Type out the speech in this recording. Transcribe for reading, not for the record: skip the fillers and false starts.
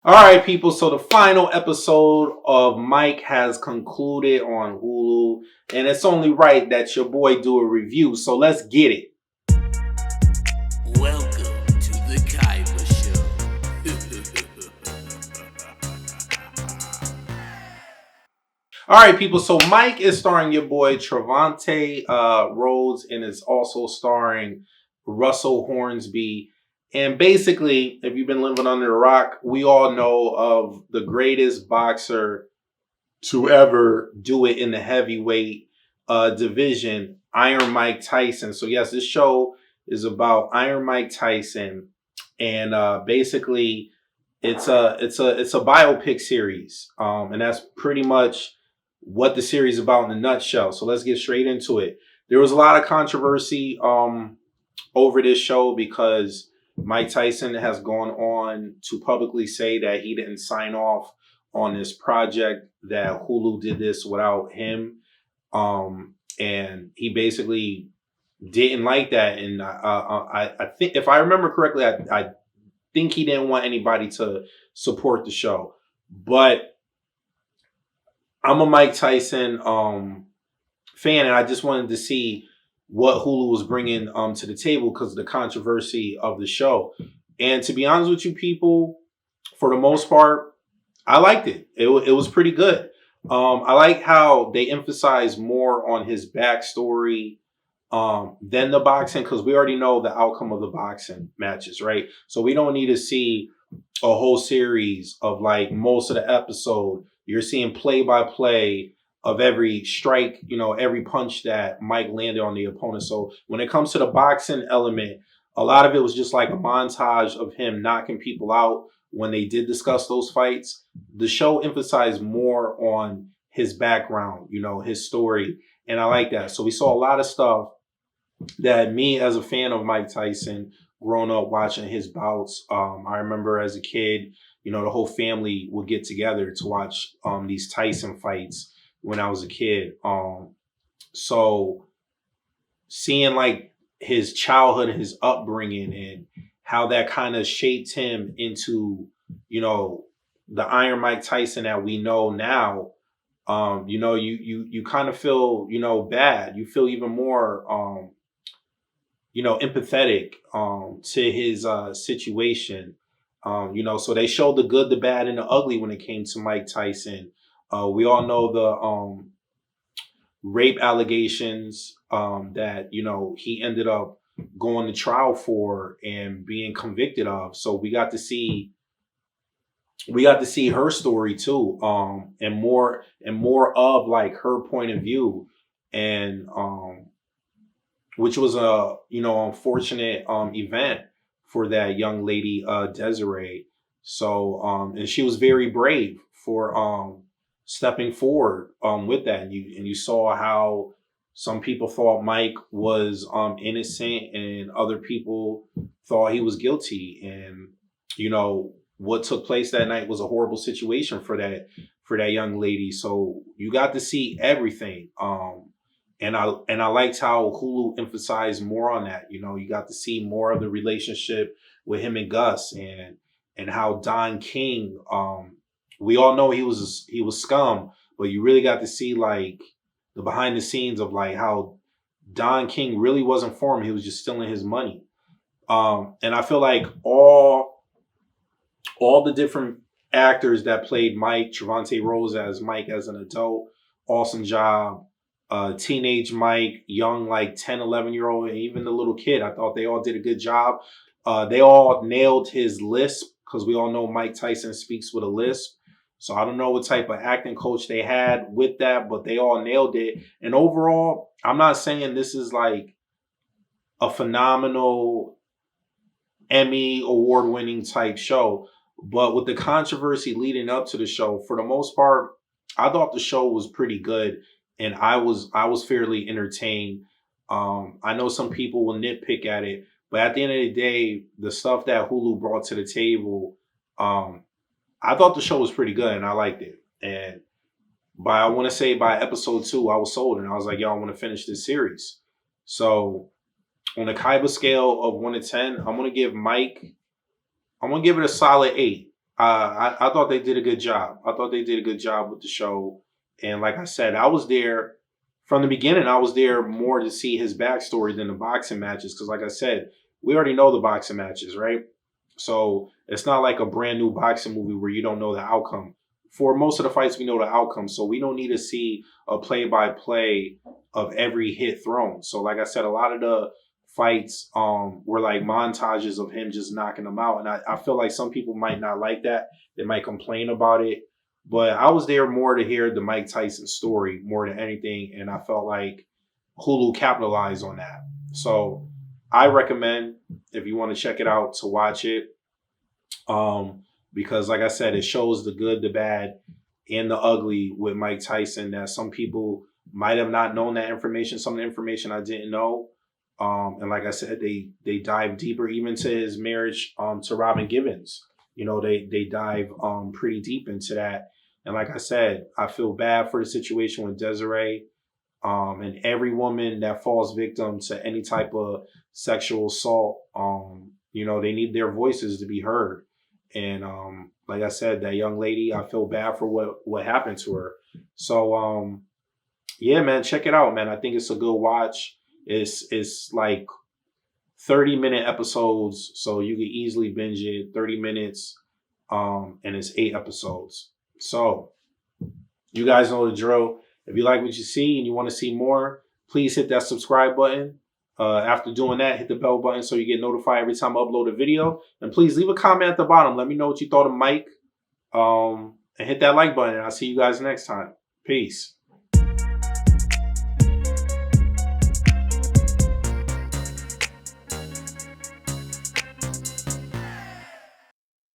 All right, people. So the final episode of Mike has concluded on Hulu, and it's only right that your boy do a review. So let's get it. Welcome to the Kaiba Show. All right, people. So Mike is starring your boy Trevante Rhodes, and is also starring Russell Hornsby. And basically, if you've been living under a rock, we all know of the greatest boxer to ever do it in the heavyweight division, Iron Mike Tyson. So yes, this show is about Iron Mike Tyson, and basically, it's a biopic series, and that's pretty much what the series is about in a nutshell. So let's get straight into it. There was a lot of controversy over this show because Mike Tyson has gone on to publicly say that he didn't sign off on this project, that Hulu did this without him. And he basically didn't like that. And I think, if I remember correctly, I think he didn't want anybody to support the show. But I'm a Mike Tyson fan, and I just wanted to see what Hulu was bringing to the table because of the controversy of the show. And to be honest with you, people, for the most part, I liked it. It was pretty good. I like how they emphasize more on his backstory than the boxing, because we already know the outcome of the boxing matches, right? So we don't need to see a whole series of like most of the episode. You're seeing play by play of every strike, every punch that Mike landed on the opponent. So when it comes to the boxing element, a lot of it was just like a montage of him knocking people out when they did discuss those fights. The show emphasized more on his background, his story. And I like that. So we saw a lot of stuff that me, as a fan of Mike Tyson, growing up watching his bouts. I remember as a kid, the whole family would get together to watch these Tyson fights when I was a kid. So seeing like his childhood, his upbringing, and how that kind of shaped him into, the Iron Mike Tyson that we know now. You kind of feel, bad. You feel even more empathetic to his situation. So they showed the good, the bad, and the ugly when it came to Mike Tyson. We all know the rape allegations that he ended up going to trial for and being convicted of. So we got to see her story too, and more of like her point of view, and which was a unfortunate event for that young lady, Desiree. So and she was very brave for stepping forward with that, and you saw how some people thought Mike was innocent and other people thought he was guilty, and what took place that night was a horrible situation for that young lady. So you got to see everything. And I liked how Hulu emphasized more on that. You got to see more of the relationship with him and Gus, and how Don King. We all know he was scum, but you really got to see like the behind the scenes of like how Don King really wasn't for him. He was just stealing his money. And I feel like all the different actors that played Mike, Trevante Rose as Mike as an adult, awesome job. Teenage Mike, young, like 10, 11-year old, and even the little kid. I thought they all did a good job. They all nailed his lisp, because we all know Mike Tyson speaks with a lisp. So I don't know what type of acting coach they had with that, but they all nailed it. And overall, I'm not saying this is like a phenomenal Emmy award winning type show. But with the controversy leading up to the show, for the most part, I thought the show was pretty good, and I was fairly entertained. I know some people will nitpick at it, but at the end of the day, the stuff that Hulu brought to the table, um, I thought the show was pretty good, and I liked it. And I want to say by episode 2, I was sold, and I was like, "Yo, I want to finish this series." So on a Kaiba scale of 1 to 10, I'm gonna give it a solid 8. I thought they did a good job. I thought they did a good job with the show. And like I said, I was there from the beginning. I was there more to see his backstory than the boxing matches. Because like I said, we already know the boxing matches, right? So it's not like a brand new boxing movie where you don't know the outcome. For most of the fights, we know the outcome. So we don't need to see a play by play of every hit thrown. So like I said, a lot of the fights were like montages of him just knocking them out. And I feel like some people might not like that. They might complain about it. But I was there more to hear the Mike Tyson story more than anything. And I felt like Hulu capitalized on that. So I recommend, if you want to check it out, to watch it. Because like I said, it shows the good, the bad, and the ugly with Mike Tyson that some people might have not known that information. Some of the information I didn't know. And like I said, they dive deeper even to his marriage to Robin Givens. You know, they dive pretty deep into that. And like I said, I feel bad for the situation with Desiree. And every woman that falls victim to any type of sexual assault, you know, they need their voices to be heard. And like I said, that young lady, I feel bad for what happened to her. So yeah, man, check it out, man. I think it's a good watch. It's like 30-minute episodes, so you can easily binge it. 30 minutes, and it's 8 episodes. So you guys know the drill. If you like what you see and you want to see more, please hit that subscribe button. After doing that, hit the bell button so you get notified every time I upload a video. And please leave a comment at the bottom. Let me know what you thought of Mike. And hit that like button. And I'll see you guys next time. Peace.